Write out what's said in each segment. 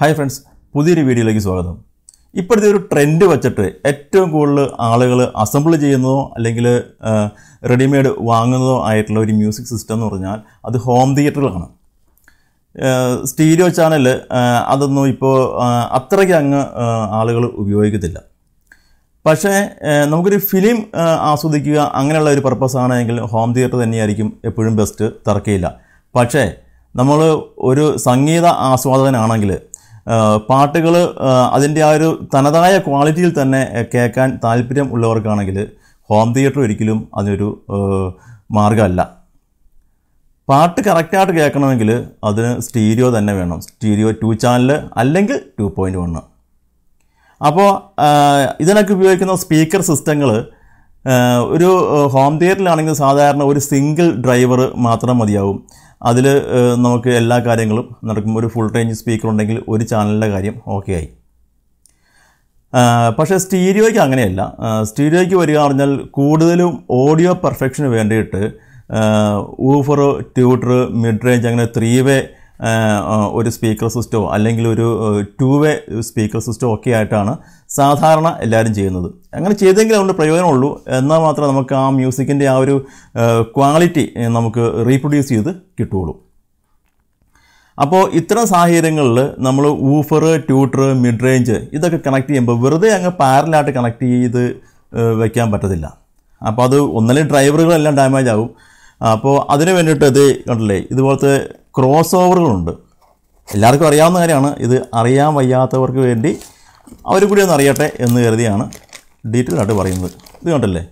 Hi friends, പുതിയൊരു വീഡിയോയിലേക്ക് സ്വാഗതം. ഇപ്പോഴത്തെ ഒരു ട്രെൻഡ് വെച്ചിട്ട് ഏറ്റവും കൂടുതൽ ആളുകൾ അസംബിൾ ചെയ്യുന്നതോ അല്ലെങ്കിൽ റെഡിമെയ്ഡ് വാങ്ങുന്നതോ ആയിട്ടുള്ള ഒരു മ്യൂസിക് സിസ്റ്റം എന്ന് പറഞ്ഞാൽ അത് ഹോം തിയേറ്ററുകളാണ്. സ്റ്റീരിയോ ചാനൽ അതൊന്നും ഇപ്പോൾ അത്രയ്ക്ക് അങ്ങ് ആളുകൾ ഉപയോഗിക്കത്തില്ല. പക്ഷേ നമുക്കൊരു ഫിലിം ആസ്വദിക്കുക അങ്ങനെയുള്ള ഒരു പർപ്പസ് ആണെങ്കിൽ ഹോം തിയേറ്റർ തന്നെയായിരിക്കും എപ്പോഴും ബെസ്റ്റ്, തർക്കമില്ല. പക്ഷേ നമ്മൾ ഒരു സംഗീത ആസ്വാദകനാണെങ്കിൽ പാട്ടുകൾ അതിൻ്റെ ആ ഒരു തനതായ ക്വാളിറ്റിയിൽ തന്നെ കേൾക്കാൻ താല്പര്യം ഉള്ളവർക്കാണെങ്കിൽ ഹോം തിയേറ്റർ ഒരിക്കലും അതിനൊരു മാർഗ്ഗമല്ല. പാട്ട് കറക്റ്റായിട്ട് കേൾക്കണമെങ്കിൽ അതിന് സ്റ്റീരിയോ തന്നെ വേണം. സ്റ്റീരിയോ 2 ചാനൽ അല്ലെങ്കിൽ 2.1. അപ്പോൾ ഇതിനൊക്കെ ഉപയോഗിക്കുന്ന സ്പീക്കർ സിസ്റ്റങ്ങൾ ഒരു ഹോം തിയേറ്ററിലാണെങ്കിൽ സാധാരണ ഒരു സിംഗിൾ ഡ്രൈവർ മാത്രം മതിയാവും. അതിൽ നമുക്ക് എല്ലാ കാര്യങ്ങളും നടക്കും. ഒരു ഫുൾ റേഞ്ച് സ്പീക്കർ ഉണ്ടെങ്കിൽ ഒരു ചാനലിൻ്റെ കാര്യം ഓക്കെ ആയി. പക്ഷേ സ്റ്റീരിയോയ്ക്ക് അങ്ങനെയല്ല. സ്റ്റീരിയോയ്ക്ക് വരിക പറഞ്ഞാൽ കൂടുതലും ഓഡിയോ പെർഫെക്ഷന് വേണ്ടിയിട്ട് ഊഫർ, ട്യൂട്ടർ, മിഡ് റേഞ്ച് അങ്ങനെ 3-വേ ഒരു സ്പീക്കർ സിസ്റ്റമോ അല്ലെങ്കിൽ ഒരു 2-വേ സ്പീക്കർ സിസ്റ്റമോ ഒക്കെ ആയിട്ടാണ് സാധാരണ എല്ലാവരും ചെയ്യുന്നത്. അങ്ങനെ ചെയ്തെങ്കിൽ അതുകൊണ്ട് പ്രയോജനമുള്ളൂ. എന്നാൽ മാത്രമേ നമുക്ക് ആ മ്യൂസിക്കിൻ്റെ ആ ഒരു ക്വാളിറ്റി നമുക്ക് റീപ്രൊഡ്യൂസ് ചെയ്ത് കിട്ടുകയുള്ളൂ. അപ്പോൾ ഇത്തരം സാഹചര്യങ്ങളിൽ നമ്മൾ ഊഫർ, ട്യൂട്ടർ, മിഡ് റേഞ്ച് ഇതൊക്കെ കണക്ട് ചെയ്യുമ്പോൾ വെറുതെ അങ്ങ് പാരലായിട്ട് കണക്ട് ചെയ്ത് വയ്ക്കാൻ പറ്റത്തില്ല. അപ്പോൾ അത് ഒന്നല്ലേ ഡ്രൈവറുകളെല്ലാം ഡാമേജ് ആകും. അപ്പോൾ അതിന് വേണ്ടിയിട്ട് ഇത് കണ്ടില്ലേ, ഇതുപോലത്തെ ക്രോസ് ഓവറുകളുണ്ട്. എല്ലാവർക്കും അറിയാവുന്ന കാര്യമാണ്. ഇത് അറിയാൻ വയ്യാത്തവർക്ക് വേണ്ടി അവർ കൂടി ഒന്ന് അറിയട്ടെ എന്ന് കരുതിയാണ് ഡീറ്റെയിൽ ആയിട്ട് പറയുന്നത്. ഇത് കണ്ടല്ലേ,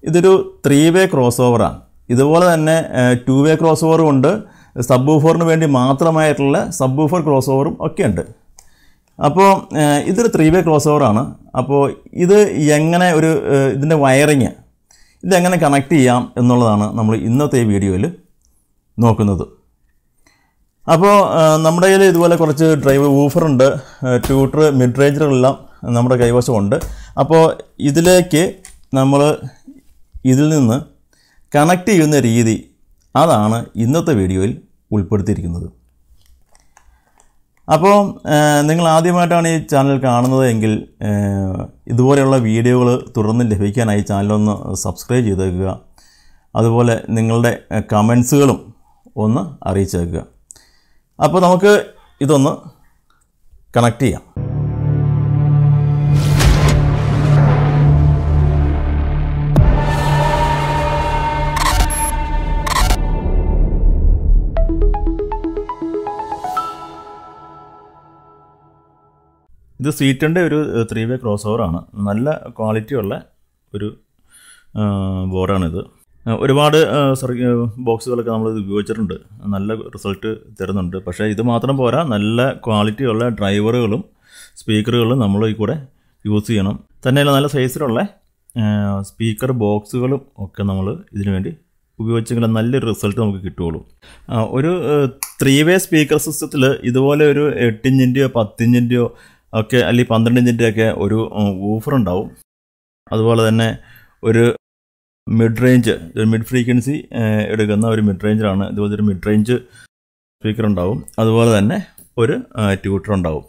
ഇതൊരു 3-വേ ക്രോസ് ഓവറാണ്. ഇതുപോലെ തന്നെ 2-വേ ക്രോസ് ഓവറും ഉണ്ട്. സബ് ഊഫറിന് വേണ്ടി മാത്രമായിട്ടുള്ള സബ് ഊഫർ ക്രോസ് ഓവറും ഒക്കെ ഉണ്ട്. അപ്പോൾ ഇതൊരു 3-വേ ക്രോസ് ഓവറാണ്. അപ്പോൾ ഇത് എങ്ങനെ ഇതിൻ്റെ വയറിങ് ഇതെങ്ങനെ കണക്ട് ചെയ്യാം എന്നുള്ളതാണ് നമ്മൾ ഇന്നത്തെ വീഡിയോയിൽ നോക്കുന്നത്. അപ്പോൾ നമ്മുടെ കയ്യിൽ ഇതുപോലെ കുറച്ച് ഡ്രൈവർ ഊഫറുണ്ട്, ട്യൂട്ടർ, മിഡ് റേഞ്ചറുകളെല്ലാം നമ്മുടെ കൈവശമുണ്ട്. അപ്പോൾ ഇതിലേക്ക് നമ്മൾ ഇതിൽ നിന്ന് കണക്ട് ചെയ്യുന്ന രീതി അതാണ് ഇന്നത്തെ വീഡിയോയിൽ ഉൾപ്പെടുത്തിയിരിക്കുന്നത്. അപ്പോൾ നിങ്ങൾ ആദ്യമായിട്ടാണ് ഈ ചാനൽ കാണുന്നത് എങ്കിൽ ഇതുപോലെയുള്ള വീഡിയോകൾ തുടർന്ന് ലഭിക്കാനായി ചാനലൊന്ന് സബ്സ്ക്രൈബ് ചെയ്തേക്കുക. അതുപോലെ നിങ്ങളുടെ കമൻസുകളും ഒന്ന് അറിയിച്ചേക്കുക. അപ്പോൾ നമുക്ക് ഇതൊന്ന് കണക്ട് ചെയ്യാം. ഇത് സീറ്റിൻ്റെ ഒരു 3-വേ ക്രോസ് ഓവറാണ്. നല്ല ക്വാളിറ്റിയുള്ള ഒരു ബോർഡാണിത്. ഒരുപാട് ബോക്സുകളൊക്കെ നമ്മളിത് ഉപയോഗിച്ചിട്ടുണ്ട്. നല്ല റിസൾട്ട് തരുന്നുണ്ട്. പക്ഷേ ഇത് മാത്രം പോരാ, നല്ല ക്വാളിറ്റിയുള്ള ഡ്രൈവറുകളും സ്പീക്കറുകളും നമ്മൾ ഈ കൂടെ യൂസ് ചെയ്യണം. തന്നെയല്ല നല്ല സൈസിലുള്ള സ്പീക്കർ ബോക്സുകളും ഒക്കെ നമ്മൾ ഇതിനു വേണ്ടി ഉപയോഗിച്ചെങ്കിൽ നല്ലൊരു റിസൾട്ട് നമുക്ക് കിട്ടുകയുള്ളൂ. ഒരു 3-വേ സ്പീക്കർ സിസ്റ്റത്തിൽ ഇതുപോലെ ഒരു 8 ഇഞ്ചിൻ്റെയോ 10 ഇഞ്ചിൻ്റെയോ ഒക്കെ അല്ലെങ്കിൽ 12 ഇഞ്ചിൻ്റെയൊക്കെ ഒരു ഊഫർ ഉണ്ടാവും. അതുപോലെ തന്നെ ഒരു മിഡ് റേഞ്ച്, മിഡ് ഫ്രീക്വൻസി എടുക്കുന്ന ഒരു മിഡ് റേഞ്ചറാണ്. ഇതുപോലെ ഒരു മിഡ് റേഞ്ച് സ്പീക്കർ ഉണ്ടാവും. അതുപോലെ തന്നെ ഒരു ട്യൂട്ടർ ഉണ്ടാവും.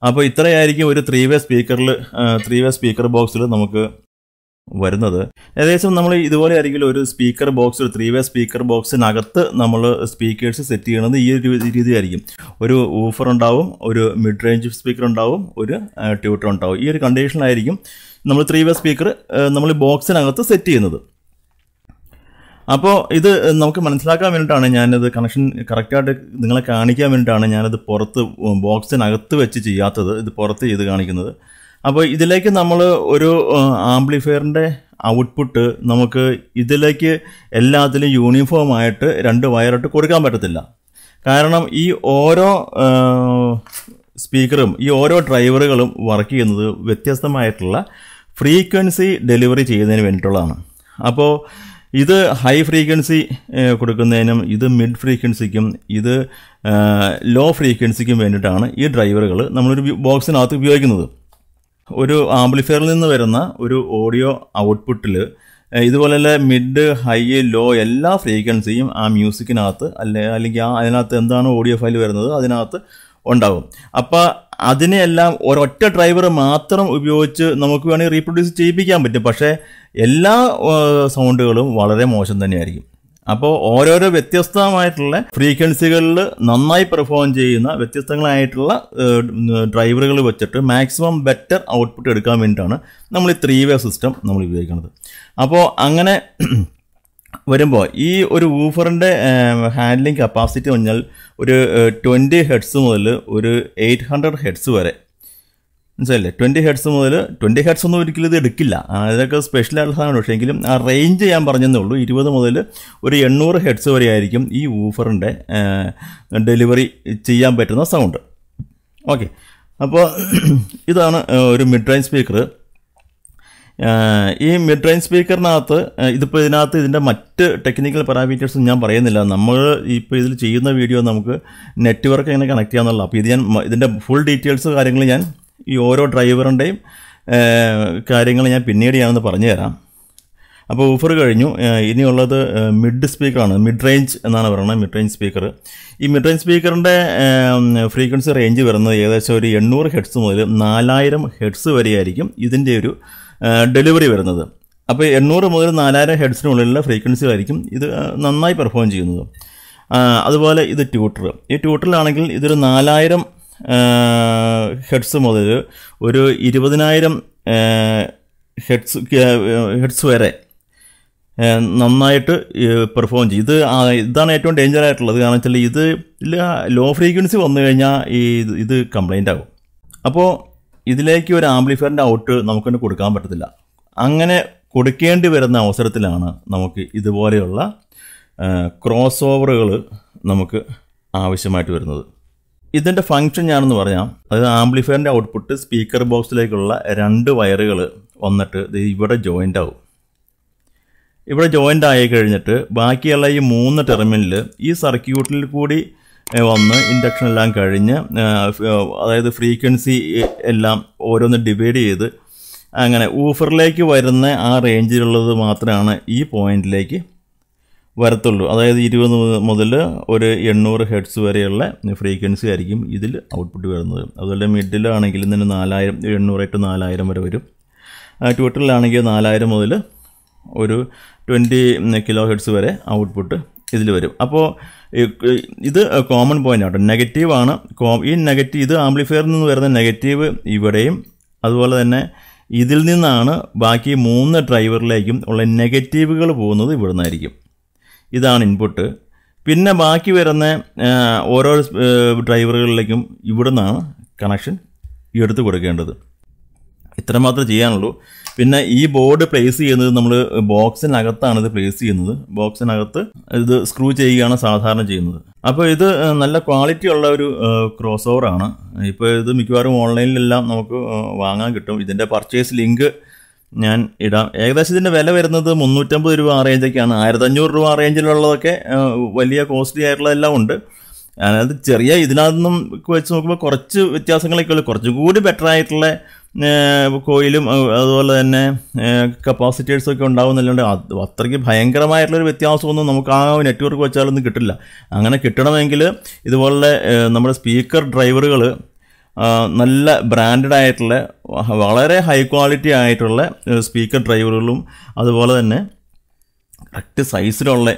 അപ്പോൾ ഇത്രയായിരിക്കും ഒരു 3-വേ സ്പീക്കറിൽ 3-വേ സ്പീക്കർ ബോക്സിൽ നമുക്ക് വരുന്നത്. ഏകദേശം നമ്മൾ ഇതുപോലെ ആയിരിക്കും ഒരു സ്പീക്കർ ബോക്സ്, ഒരു 3-വേ സ്പീക്കർ ബോക്സിനകത്ത് നമ്മൾ സ്പീക്കേഴ്സ് സെറ്റ് ചെയ്യണത് ഈ ഒരു രീതിയായിരിക്കും. ഒരു ഊഫർ ഉണ്ടാവും, ഒരു മിഡ് റേഞ്ച് സ്പീക്കർ ഉണ്ടാവും, ഒരു ട്യൂട്ടർ ഉണ്ടാവും. ഈ ഒരു കണ്ടീഷനിലായിരിക്കും നമ്മൾ 3-വേ സ്പീക്കർ നമ്മൾ ബോക്സിനകത്ത് സെറ്റ് ചെയ്യുന്നത്. അപ്പോൾ ഇത് നമുക്ക് മനസ്സിലാക്കാൻ വേണ്ടിയിട്ടാണ് ഞാനിത് കണക്ഷൻ കറക്റ്റായിട്ട് നിങ്ങളെ കാണിക്കാൻ വേണ്ടിയിട്ടാണ് ഞാനത് പുറത്ത് ബോക്സിനകത്ത് വെച്ച് ചെയ്യാത്തത്, ഇത് പുറത്ത് ചെയ്ത് കാണിക്കുന്നത്. അപ്പോൾ ഇതിലേക്ക് നമ്മൾ ഒരു ആംപ്ലിഫയറിൻ്റെ ഔട്ട്പുട്ട് നമുക്ക് ഇതിലേക്ക് എല്ലാത്തിലും യൂണിഫോമായിട്ട് 2 വയറിട്ട് കൊടുക്കാൻ പറ്റത്തില്ല. കാരണം ഈ ഓരോ സ്പീക്കറും ഈ ഓരോ ഡ്രൈവറുകളും വർക്ക് ചെയ്യുന്നത് വ്യത്യസ്തമായിട്ടുള്ള ഫ്രീക്വൻസി ഡെലിവറി ചെയ്യുന്നതിന് വേണ്ടിയിട്ടുള്ളതാണ്. അപ്പോൾ ഇത് ഹൈ ഫ്രീക്വൻസി കൊടുക്കുന്നതിനും ഇത് മിഡ് ഫ്രീക്വൻസിക്കും ഇത് ലോ ഫ്രീക്വൻസിക്കും വേണ്ടിയിട്ടാണ് ഈ ഡ്രൈവറുകൾ നമ്മളൊരു ബോക്സിനകത്ത് ഉപയോഗിക്കുന്നത്. ഒരു ആംപ്ലിഫയറിൽ നിന്ന് വരുന്ന ഒരു ഓഡിയോ ഔട്ട്പുട്ടിൽ ഇതുപോലെ മിഡ്, ഹൈ, ലോ എല്ലാ ഫ്രീക്വൻസിയും ആ മ്യൂസിക്കിനകത്ത് അല്ലെങ്കിൽ അതിനകത്ത് എന്താണ് ഓഡിയോ ഫയൽ വരുന്നത് അതിനകത്ത് ഉണ്ടാവും. അപ്പോൾ അതിനെല്ലാം ഒരൊറ്റ ഡ്രൈവർ മാത്രം ഉപയോഗിച്ച് നമുക്ക് വേണമെങ്കിൽ റീപ്രൊഡ്യൂസ് ചെയ്യിപ്പിക്കാൻ പറ്റും. പക്ഷേ എല്ലാ സൗണ്ടുകളും വളരെ മോശം തന്നെയായിരിക്കും. അപ്പോൾ ഓരോരോ വ്യത്യസ്തമായിട്ടുള്ള ഫ്രീക്വൻസികളിൽ നന്നായി പെർഫോം ചെയ്യുന്ന വ്യത്യസ്തങ്ങളായിട്ടുള്ള ഡ്രൈവറുകൾ വെച്ചിട്ട് മാക്സിമം ബെറ്റർ ഔട്ട്പുട്ട് എടുക്കാൻ വേണ്ടിയിട്ടാണ് നമ്മൾ ഈ 3-way സിസ്റ്റം നമ്മൾ ഉപയോഗിക്കുന്നത്. അപ്പോൾ അങ്ങനെ വരുമ്പോൾ ഈ ഒരു വൂഫറിൻ്റെ ഹാൻഡ്ലിംഗ് കപ്പാസിറ്റി പറഞ്ഞാൽ ഒരു 20 ഹെർട്സ് മുതൽ ഒരു 800 ഹെർട്സ് വരെ, മനസ്സിലല്ലേ? 20 ഹെർട്സ് മുതൽ 20 ഹെർട്സ് ഒന്നും ഒരിക്കലും ഇത് എടുക്കില്ല, അതൊക്കെ സ്പെഷ്യലായിട്ടുള്ള സാധനമാണ്. പക്ഷേ എങ്കിലും ആ റേഞ്ച് ഞാൻ പറഞ്ഞതേ ഉള്ളൂ. 20 മുതൽ ഒരു 800 ഹെർട്സ് വരെ ആയിരിക്കും ഈ വൂഫറിൻ്റെ ഡെലിവറി ചെയ്യാൻ പറ്റുന്ന സൗണ്ട്. ഓക്കെ, അപ്പോൾ ഇതാണ് ഒരു മിഡ് റേഞ്ച് സ്പീക്കർ. ഈ മിഡ് റേഞ്ച് സ്പീക്കറിനകത്ത് ഇതിപ്പോൾ ഇതിൻ്റെ മറ്റ് ടെക്നിക്കൽ പാരാമീറ്റേഴ്സും ഞാൻ പറയുന്നില്ല. നമ്മൾ ഇപ്പോൾ ഇതിൽ ചെയ്യുന്ന വീഡിയോ നമുക്ക് നെറ്റ്വർക്ക് എങ്ങനെ കണക്ട് ചെയ്യാമെന്നുള്ള. അപ്പോൾ ഇതിൻ്റെ ഫുൾ ഡീറ്റെയിൽസ് കാര്യങ്ങൾ ഞാൻ ഈ ഓരോ ഡ്രൈവറിൻ്റെയും കാര്യങ്ങൾ ഞാൻ പിന്നീട് ഞാനൊന്ന് പറഞ്ഞു തരാം. അപ്പോൾ ഊഫർ കഴിഞ്ഞു. ഇനിയുള്ളത് മിഡ് സ്പീക്കറാണ്. മിഡ് റേഞ്ച് എന്നാണ് പറയുന്നത്, മിഡ് റേഞ്ച് സ്പീക്കർ. ഈ മിഡ് റേഞ്ച് സ്പീക്കറിൻ്റെ ഫ്രീക്വൻസി റേഞ്ച് വരുന്നത് ഏകദേശം ഒരു 800 ഹെർട്സ് മുതൽ 4000 ഹെർട്സ് വരെയായിരിക്കും ഇതിൻ്റെ ഒരു ഡെലിവറി വരുന്നത്. അപ്പോൾ 800 മുതൽ 4000 ഹെർട്സിനുള്ളിലുള്ള ഫ്രീക്വൻസികളായിരിക്കും ഇത് നന്നായി പെർഫോം ചെയ്യുന്നത്. അതുപോലെ ഇത് ട്യൂട്ടർ. ഈ ട്യൂട്ടറിലാണെങ്കിൽ ഇതൊരു 4000 ഹെർട്സ് മുതൽ ഒരു 20000 ഹെർട്സ് വരെ നന്നായിട്ട് പെർഫോം ചെയ്യും. ഇതാണ് ഏറ്റവും ഡേഞ്ചർ ആയിട്ടുള്ളത്. കാരണം വെച്ചാൽ ഇതിൽ ലോ ഫ്രീക്വൻസി വന്നു കഴിഞ്ഞാൽ ഇത് കംപ്ലൈൻ്റ് ആകും. അപ്പോൾ ഇതിലേക്ക് ഒരു ആംപ്ലിഫയറിൻ്റെ ഔട്ട് നമുക്ക് തന്നെ കൊടുക്കാൻ പറ്റത്തില്ല. അങ്ങനെ കൊടുക്കേണ്ടി വരുന്ന അവസരത്തിലാണ് നമുക്ക് ഇതുപോലെയുള്ള ക്രോസ് ഓവറുകൾ നമുക്ക് ആവശ്യമായിട്ട് വരുന്നത്. ഇതിൻ്റെ ഫങ്ഷൻ ഞാനെന്ന് പറയാം. അതായത് ആംപ്ലിഫയറിൻ്റെ ഔട്ട്പുട്ട് സ്പീക്കർ ബോക്സിലേക്കുള്ള 2 വയറുകൾ വന്നിട്ട് ഇവിടെ ജോയിൻ്റ് ആവും. ഇവിടെ ജോയിൻ്റ് ആയി കഴിഞ്ഞിട്ട് ബാക്കിയുള്ള ഈ 3 ടെർമിനൽ ഈ സർക്യൂട്ടിൽ കൂടി വന്ന് ഇൻഡക്ഷൻ എല്ലാം കഴിഞ്ഞ്, അതായത് ഫ്രീക്വൻസി എല്ലാം ഓരോന്ന് ഡിവൈഡ് ചെയ്ത് അങ്ങനെ ഊഫറിലേക്ക് വരുന്ന ആ റേഞ്ചിലുള്ളത് മാത്രമാണ് ഈ പോയിന്റിലേക്ക് വരത്തുള്ളൂ. അതായത് 20 മുതൽ ഒരു 800 ഹെർട്സ് വരെയുള്ള ഫ്രീക്വൻസി ആയിരിക്കും ഇതിൽ ഔട്ട്പുട്ട് വരുന്നത്. അതുപോലെ മിഡിലാണെങ്കിൽ ഇതിന് 800 to 4000 വരെ വരും. ട്വിറ്ററിലാണെങ്കിൽ 4000 മുതൽ ഒരു 20 കിലോ ഹെർട്സ് വരെ ഔട്ട്പുട്ട് ഇതിൽ വരും. അപ്പോൾ ഇത് കോമൺ പോയിൻ്റ് ആട്ടോ, നെഗറ്റീവാണ്. ഇത് ആംപ്ലിഫയറിൽ നിന്ന് വരുന്ന നെഗറ്റീവ് ഇവിടെയും, അതുപോലെ തന്നെ ഇതിൽ നിന്നാണ് ബാക്കി 3 ഡ്രൈവറിലേക്കും ഉള്ള നെഗറ്റീവുകൾ പോകുന്നത് ഇവിടെ നിന്നായിരിക്കും. ഇതാണ് ഇൻപുട്ട്. പിന്നെ ബാക്കി വരുന്ന ഓരോ ഡ്രൈവറുകളിലേക്കും ഇവിടെ നിന്നാണ് കണക്ഷൻ എടുത്ത് കൊടുക്കേണ്ടത്. ഇത്രമാത്രം ചെയ്യാനുള്ളൂ. പിന്നെ ഈ ബോർഡ് പ്ലേസ് ചെയ്യുന്നത് നമ്മൾ ബോക്സിനകത്താണ് ഇത് പ്ലേസ് ചെയ്യുന്നത്. ബോക്സിനകത്ത് ഇത് സ്ക്രൂ ചെയ്യുകയാണ് സാധാരണ ചെയ്യുന്നത്. അപ്പോൾ ഇത് നല്ല ക്വാളിറ്റി ഉള്ള ഒരു ക്രോസ് ഓവറാണ്. ഇപ്പോൾ ഇത് മിക്കവാറും ഓൺലൈനിലെല്ലാം നമുക്ക് വാങ്ങാൻ കിട്ടും. ഇതിൻ്റെ പർച്ചേസ് ലിങ്ക് ഞാൻ ഇടാം. ഏകദേശം ഇതിൻ്റെ വില വരുന്നത് 350 രൂപ ആ റേഞ്ചൊക്കെയാണ്. 1500 രൂപ ആ റേഞ്ചിലുള്ളതൊക്കെ വലിയ കോസ്റ്റ്ലി ആയിട്ടുള്ളതെല്ലാം ഉണ്ട്. അതായത് ഇതിനകത്തൊന്നും വെച്ച് നോക്കുമ്പോൾ കുറച്ച് വ്യത്യാസങ്ങളൊക്കെ ഉള്ളൂ. കുറച്ചും കൂടി ബെറ്റർ ആയിട്ടുള്ള കോയിലും അതുപോലെ തന്നെ കപ്പാസിറ്റേഴ്സൊക്കെ ഉണ്ടാവുന്നല്ലാണ്ട് അത്രയ്ക്ക് ഭയങ്കരമായിട്ടുള്ളൊരു വ്യത്യാസമൊന്നും നമുക്ക് ആ നെറ്റ്വർക്ക് വെച്ചാലൊന്നും കിട്ടില്ല. അങ്ങനെ കിട്ടണമെങ്കിൽ ഇതുപോലെ നമ്മുടെ സ്പീക്കർ ഡ്രൈവറുകൾ നല്ല ബ്രാൻഡഡ് ആയിട്ടുള്ള വളരെ ഹൈ ക്വാളിറ്റി ആയിട്ടുള്ള സ്പീക്കർ ഡ്രൈവറുകളും അതുപോലെ തന്നെ കറക്റ്റ് സൈസിലുള്ള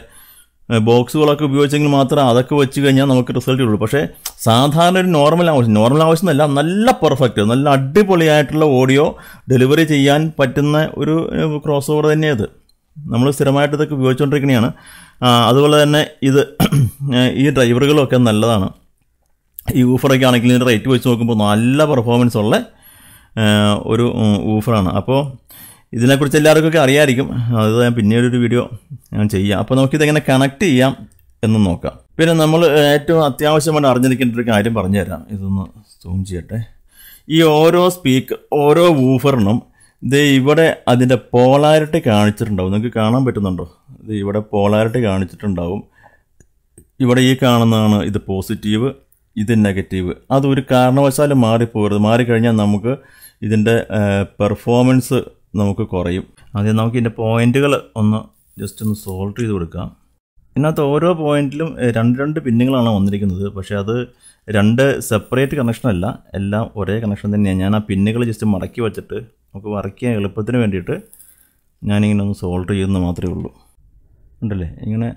ബോക്സുകളൊക്കെ ഉപയോഗിച്ചെങ്കിൽ മാത്രം അതൊക്കെ വെച്ച് കഴിഞ്ഞാൽ നമുക്ക് റിസൾട്ട് ഉള്ളൂ. പക്ഷേ സാധാരണ ഒരു നോർമൽ ആവശ്യമല്ല, നല്ല പെർഫെക്റ്റ്, നല്ല അടിപൊളിയായിട്ടുള്ള ഓഡിയോ ഡെലിവറി ചെയ്യാൻ പറ്റുന്ന ഒരു ക്രോസ് ഓവർ തന്നെയത്. നമ്മൾ സ്ഥിരമായിട്ട് ഇതൊക്കെ ഉപയോഗിച്ചുകൊണ്ടിരിക്കുന്നതാണ്. അതുപോലെ തന്നെ ഈ ഡ്രൈവറുകളൊക്കെ നല്ലതാണ്. ഈ ഊഫറൊക്കെ ആണെങ്കിൽ ഇതിൻ്റെ റേറ്റ് വെച്ച് നോക്കുമ്പോൾ നല്ല പെർഫോമൻസ് ഉള്ള ഒരു ഊഫറാണ്. അപ്പോൾ ഇതിനെക്കുറിച്ച് എല്ലാവർക്കൊക്കെ അറിയാമായിരിക്കും. അത് ഞാൻ പിന്നീടൊരു വീഡിയോ ഞാൻ ചെയ്യാം. അപ്പോൾ നമുക്കിതെങ്ങനെ കണക്ട് ചെയ്യാം എന്ന് നോക്കാം. പിന്നെ നമ്മൾ ഏറ്റവും അത്യാവശ്യമായിട്ട് അറിഞ്ഞിരിക്കേണ്ട ഒരു കാര്യം പറഞ്ഞു തരാം. ഇതൊന്ന് സൂം ചെയ്യട്ടെ. ഈ ഓരോ വൂഫറിനും ഇവിടെ അതിൻ്റെ പോളാരിറ്റി കാണിച്ചിട്ടുണ്ടാവും. നിങ്ങൾക്ക് കാണാൻ പറ്റുന്നുണ്ടോ? ഇവിടെ പോളാരിറ്റി കാണിച്ചിട്ടുണ്ടാവും. ഇവിടെ ഈ കാണുന്നതാണ് ഇത് പോസിറ്റീവ്, ഇത് നെഗറ്റീവ്. അതൊരു കാരണവശാലും മാറിപ്പോകരുത്. മാറിക്കഴിഞ്ഞാൽ നമുക്ക് ഇതിൻ്റെ പെർഫോമൻസ് നമുക്ക് കുറയും. ആദ്യം നമുക്ക് ഇതിൻ്റെ പോയിന്റുകൾ ജസ്റ്റ് ഒന്ന് സോൾവ് ചെയ്ത് കൊടുക്കാം. ഇതിനകത്ത് ഓരോ പോയിന്റിലും രണ്ട് പിന്നുകളാണ് വന്നിരിക്കുന്നത്. പക്ഷേ അത് രണ്ട് സെപ്പറേറ്റ് കണക്ഷൻ അല്ല, എല്ലാം ഒരേ കണക്ഷൻ തന്നെയാണ്. ഞാൻ ആ പിന്നുകൾ ജസ്റ്റ് മടക്കി വെച്ചിട്ട് നമുക്ക് വർക്ക് ചെയ്യാൻ എളുപ്പത്തിന് വേണ്ടിയിട്ട് ഞാനിങ്ങനെ ഒന്ന് സോൾഡർ ചെയ്യുന്നത് മാത്രമേ ഉള്ളൂ. ഉണ്ടല്ലേ, ഇങ്ങനെ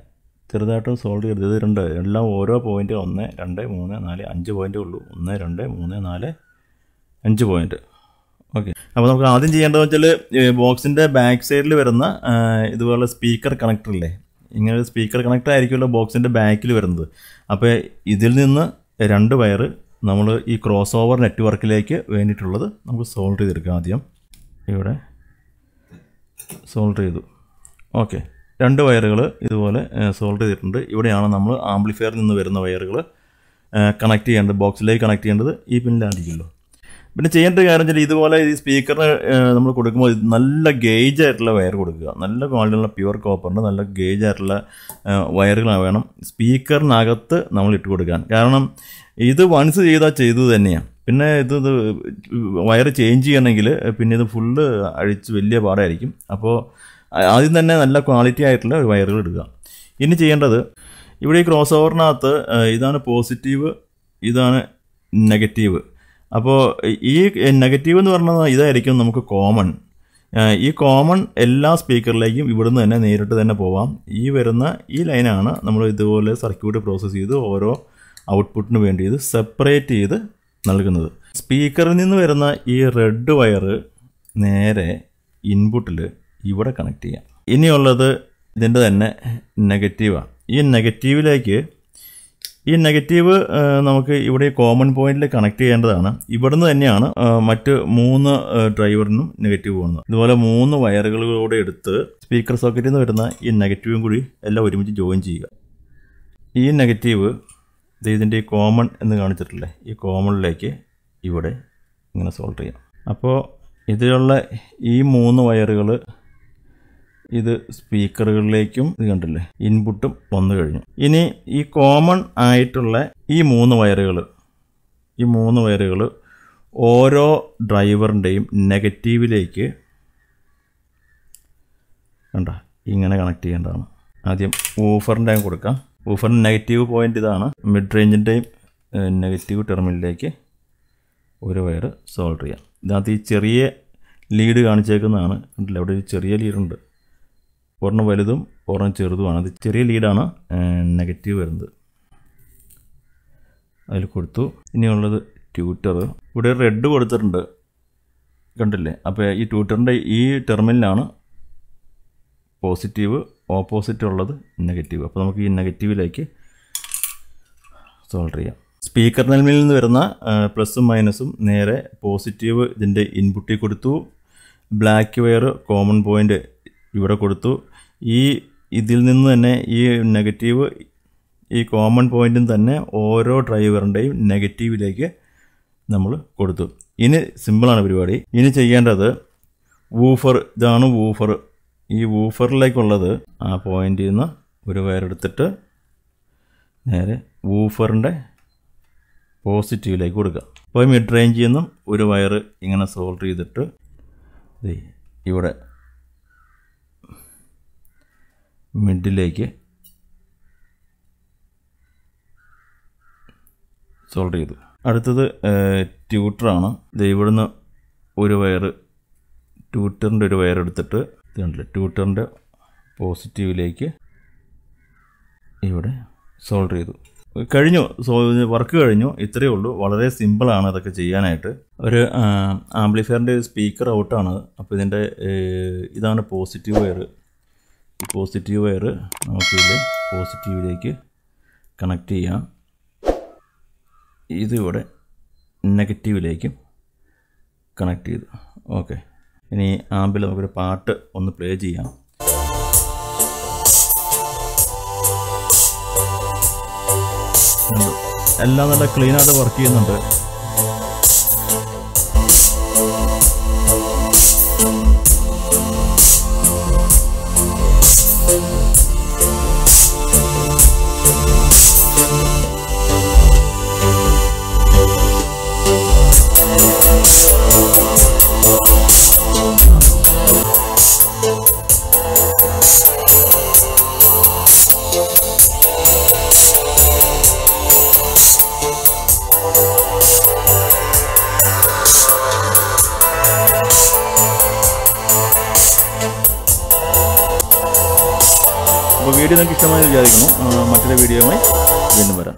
ചെറുതായിട്ട് സോൾഡർ ചെയ്ത് ഇത് രണ്ട് എല്ലാം ഓരോ പോയിന്റ് 1 2 3 4 5 പോയിൻ്റേ ഉള്ളൂ. 1 2 3 4 5 പോയിന്റ്. ഓക്കെ, അപ്പോൾ നമുക്ക് ആദ്യം ചെയ്യേണ്ടതെന്ന് വെച്ചാൽ ബോക്സിൻ്റെ ബാക്ക് സൈഡിൽ വരുന്ന ഇതുപോലെ സ്പീക്കർ കണക്ടറില്ലേ, ഇങ്ങനെ ഒരു സ്പീക്കർ കണക്ടർ ആയിരിക്കുമല്ലോ ബോക്സിൻ്റെ ബാക്കിൽ വരുന്നത്. അപ്പോൾ ഇതിൽ നിന്ന് 2 വയർ നമ്മൾ ഈ ക്രോസ് ഓവർ നെറ്റ്വർക്കിലേക്ക് വേണ്ടിയിട്ടുള്ളത് നമുക്ക് സോൾഡർ ചെയ്തെടുക്കാം. ആദ്യം ഇവിടെ സോൾഡർ ചെയ്തു. ഓക്കെ, 2 വയറുകൾ ഇതുപോലെ സോൾഡർ ചെയ്തിട്ടുണ്ട്. ഇവിടെയാണ് നമ്മൾ ആംപ്ലിഫയറിൽ നിന്ന് വരുന്ന വയറുകൾ കണക്ട് ചെയ്യേണ്ടത്, ബോക്സിലേക്ക് കണക്ട് ചെയ്യേണ്ടത് ഈ പിന്നിലായിരിക്കുമല്ലോ. പിന്നെ ചെയ്യേണ്ട കാര്യം വെച്ചാൽ ഇതുപോലെ ഈ സ്പീക്കറിന് നമ്മൾ കൊടുക്കുമ്പോൾ നല്ല ഗേജ് ആയിട്ടുള്ള വയർ കൊടുക്കുക. നല്ല ക്വാളിറ്റിയുള്ള പ്യുവർ കോപ്പറിൻ്റെ നല്ല ഗേജ് ആയിട്ടുള്ള വയറുകൾ വേണം സ്പീക്കറിനകത്ത് നമ്മൾ ഇട്ട് കൊടുക്കാൻ. കാരണം ഇത് വൺസ് ചെയ്തു തന്നെയാണ്. പിന്നെ ഇത് വയർ ചേഞ്ച് ചെയ്യണമെങ്കിൽ പിന്നെ ഇത് ഫുള്ള് അഴിച്ച് വലിയ പാടായിരിക്കും. അപ്പോൾ ആദ്യം തന്നെ നല്ല ക്വാളിറ്റി ആയിട്ടുള്ള വയറുകൾ ഇടുക. ഇനി ചെയ്യേണ്ടത് ഇവിടെ ഈ ക്രോസ് ഓവറിനകത്ത് ഇതാണ് പോസിറ്റീവ്, ഇതാണ് നെഗറ്റീവ്. അപ്പോൾ ഈ നെഗറ്റീവ് എന്ന് പറഞ്ഞാൽ ഇതായിരിക്കും നമുക്ക് കോമൺ. ഈ കോമൺ എല്ലാ സ്പീക്കറിലേക്കും ഇവിടുന്ന് തന്നെ നേരിട്ട് തന്നെ പോവാം. ഈ വരുന്ന ഈ ലൈനാണ് നമ്മൾ ഇതുപോലെ സർക്യൂട്ട് പ്രോസസ്സ് ചെയ്ത് ഓരോ ഔട്ട്പുട്ടിന് വേണ്ടി ഇത് സെപ്പറേറ്റ് ചെയ്ത് നൽകുന്നത്. സ്പീക്കറിൽ നിന്ന് വരുന്ന ഈ റെഡ് വയർ നേരെ ഇൻപുട്ടിൽ ഇവിടെ കണക്ട് ചെയ്യാം. ഇനിയുള്ളത് ഇതിൻ്റെ തന്നെ നെഗറ്റീവാണ്. ഈ നെഗറ്റീവ് നമുക്ക് ഇവിടെ കോമൺ പോയിന്റിൽ കണക്ട് ചെയ്യേണ്ടതാണ്. ഇവിടുന്ന് തന്നെയാണ് മറ്റ് 3 ഡ്രൈവറിനും നെഗറ്റീവ് പോകുന്നത്. ഇതുപോലെ 3 വയറുകളിലൂടെ എടുത്ത് സ്പീക്കർ സോക്കറ്റിൽ നിന്ന് വരുന്ന ഈ നെഗറ്റീവും കൂടി എല്ലാം ഒരുമിച്ച് ജോയിൻ ചെയ്യുക. ഈ നെഗറ്റീവ് ഇതിൻ്റെ ഈ കോമൺ എന്ന് കാണിച്ചിട്ടില്ലേ, ഈ കോമണിലേക്ക് ഇവിടെ ഇങ്ങനെ സോൾഡർ ചെയ്യാം. അപ്പോൾ ഇതിലുള്ള ഈ 3 വയറുകൾ ഇത് സ്പീക്കറുകളിലേക്കും ഇത് കണ്ടില്ലേ ഇൻപുട്ടും വന്നു കഴിഞ്ഞു. ഇനി ഈ കോമൺ ആയിട്ടുള്ള ഈ 3 വയറുകൾ ഓരോ ഡ്രൈവറിൻ്റെയും നെഗറ്റീവിലേക്ക് കണ്ട ഇങ്ങനെ കണക്ട് ചെയ്യേണ്ടതാണ്. ആദ്യം വൂഫറിൻ്റെ കൊടുക്കാം. വൂഫറിൻ്റെ നെഗറ്റീവ് പോയിൻ്റ് ഇതാണ്. മിഡ് റേഞ്ചിൻ്റെയും നെഗറ്റീവ് ടെർമിനലിലേക്ക് ഒരു വയർ സോൾഡർ ചെയ്യാം. ഇതിനകത്ത് ഈ ചെറിയ ലീഡ് കാണിച്ചേക്കുന്നതാണ്. കണ്ടില്ല, അവിടെ ഒരു ചെറിയ ലീഡുണ്ട്. ഒരെണ്ണം വലുതും ഒരെണ്ണം ചെറുതുമാണ്. അത് ചെറിയ ലീഡാണ് നെഗറ്റീവ് വരുന്നത്. അതിൽ കൊടുത്തു. ഇനിയുള്ളത് ട്യൂട്ടർ. ഇവിടെ റെഡ് കൊടുത്തിട്ടുണ്ട് കണ്ടില്ലേ. അപ്പോൾ ഈ ട്യൂട്ടറിൻ്റെ ഈ ടെർമിനലാണ് പോസിറ്റീവ്, ഓപ്പോസിറ്റ് ഉള്ളത് നെഗറ്റീവ്. അപ്പോൾ നമുക്ക് ഈ നെഗറ്റീവിലേക്ക് സോൾഡർ ചെയ്യാം. സ്പീക്കർ ടെർമിനലിൽ നിന്ന് വരുന്ന പ്ലസും മൈനസും നേരെ പോസിറ്റീവ് ഇതിൻ്റെ ഇൻപുട്ടിൽ കൊടുത്തു. ബ്ലാക്ക് വയർ കോമൺ പോയിൻ്റ് ഇവിടെ കൊടുത്തു. ഇതിൽ നിന്ന് തന്നെ ഈ നെഗറ്റീവ് ഈ കോമൺ പോയിൻറ്റും തന്നെ ഓരോ ഡ്രൈവറിൻ്റെയും നെഗറ്റീവിലേക്ക് നമ്മൾ കൊടുത്തു. ഇനി സിമ്പിളാണ് പരിപാടി. ഇനി ചെയ്യേണ്ടത് വൂഫർ, ഇതാണ് വൂഫർ. ഈ വൂഫറിലേക്കുള്ളത് ആ പോയിന്റിൽ നിന്ന് ഒരു വയർ എടുത്തിട്ട് നേരെ വൂഫറിൻ്റെ പോസിറ്റീവിലേക്ക് കൊടുക്കുക. അപ്പോൾ മിഡ് റേഞ്ചിൽ നിന്നും ഒരു വയർ ഇങ്ങനെ സോൾഡർ ചെയ്തിട്ട് ഇവിടെ മിഡിലേക്ക് സോൾഡർ ചെയ്തു. അടുത്തത് ട്യൂട്ടറാണ്. ഇവിടുന്ന് ഒരു വയർ ട്യൂട്ടറിൻ്റെ ഒരു വയർ എടുത്തിട്ട് ഇതുണ്ടല്ലോ ട്യൂട്ടറിൻ്റെ പോസിറ്റീവിലേക്ക് ഇവിടെ സോൾഡർ ചെയ്തു. കഴിഞ്ഞു, വർക്ക് കഴിഞ്ഞു. ഇത്രയേ ഉള്ളൂ. വളരെ സിമ്പിളാണ് ഇതൊക്കെ ചെയ്യാനായിട്ട്. ഒരു ആംപ്ലിഫയറിൻ്റെ സ്പീക്കർ ഔട്ടാണ്. അപ്പോൾ ഇതിൻ്റെ ഇതാണ് പോസിറ്റീവ് വയർ. ഈ പോസിറ്റീവ് വയർ നമുക്കിതിൽ പോസിറ്റീവിലേക്ക് കണക്ട് ചെയ്യാം. ഇതിവിടെ നെഗറ്റീവിലേക്കും കണക്ട് ചെയ്തു. ഓക്കെ, ഇനി ആമ്പിൽ നമുക്കൊരു പാട്ട് ഒന്ന് പ്ലേ ചെയ്യാം. എല്ലാം നല്ല ക്ലീനായിട്ട് വർക്ക് ചെയ്യുന്നുണ്ട്. വീഡിയോ നിങ്ങൾക്ക് ഇഷ്ടമായി വിചാരിക്കുന്നു. മറ്റൊരു വീഡിയോയുമായി വീണ്ടും വരാം.